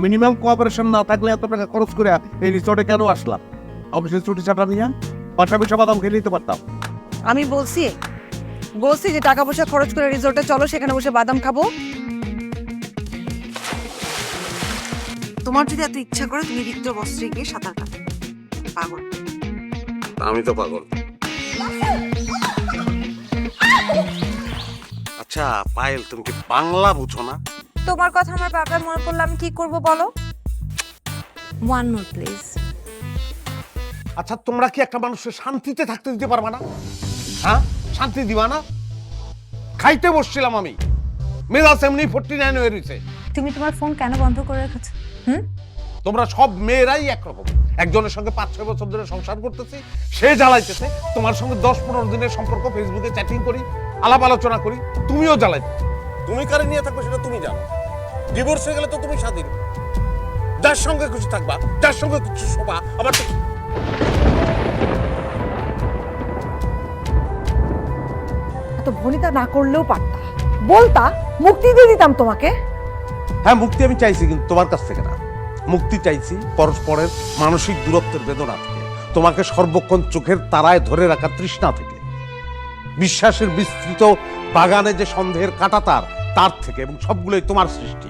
Minimum cooperation না থাকলে এত টাকা খরচ করে এই রিসোর্টে কেন আসলাম? অফিসের ছুটি ছাটা নিয়ে পাশাপাশি বাদাম খেয়ে নিতে পারতাম। আমি বলছি যে টাকা পয়সা খরচ করে রিসোর্টে চলো, সেখানে বসে বাদাম খাবো। তোমার যদি এত ইচ্ছা করে তুমি রিক্ত বস্ত্রে গিয়ে সাঁতার কাটো। পাগল। আমি তো পাগল। আচ্ছা পায়েল, তুমি কি বাংলা বুঝো না? তোমার কথা আমার বাবার মনে পড়লে আমি কি করব বলো? One more please. আচ্ছা তোমরা কি একটা মানুষের শান্তিতে থাকতে দিতে পারবা না? হ্যাঁ, শান্তি দিবা না? খাইতে বসছিলাম আমি, মেজাজ এমনি 49 হয়ে রয়েছে। তুমি তোমার ফোন কেন বন্ধ করে রেখেছো? তোমরা সব মেয়েরাই একরকম। একজনের সঙ্গে 5-6 বছর ধরে সংসার করতেছি, সে জ্বালাইতেছে। তোমার সঙ্গে 10-15 দিনের সম্পর্ক, ফেসবুকে চ্যাটিং করি, আলাপ আলোচনা করি, তুমিও জ্বালাইতে। তুমি কারে নিয়ে থাকবে সেটা তুমি জানো। ডিভোর্স হয়ে গেলে তো তুমি স্বাধীন, যার সঙ্গে খুশি থাকবা, যার সঙ্গে খুশি শোভা। আবার এত ভনিতা না করলেও পারতা, বলতা, মুক্তি দিয়ে দিতাম তোমাকে। হ্যাঁ, মুক্তি আমি চাইছি, কিন্তু তোমার কাছ থেকে না। মুক্তি চাইছি পরস্পরের মানসিক দূরত্বের বেদনা থেকে, তোমাকে সর্বক্ষণ চোখের তারায় ধরে রাখা তৃষ্ণা থেকে, বিশ্বাসের বিস্তৃত বাগানে যে সন্দেহের কাঁটাতার, তার থেকে, এবং সবগুলোই তোমার সৃষ্টি।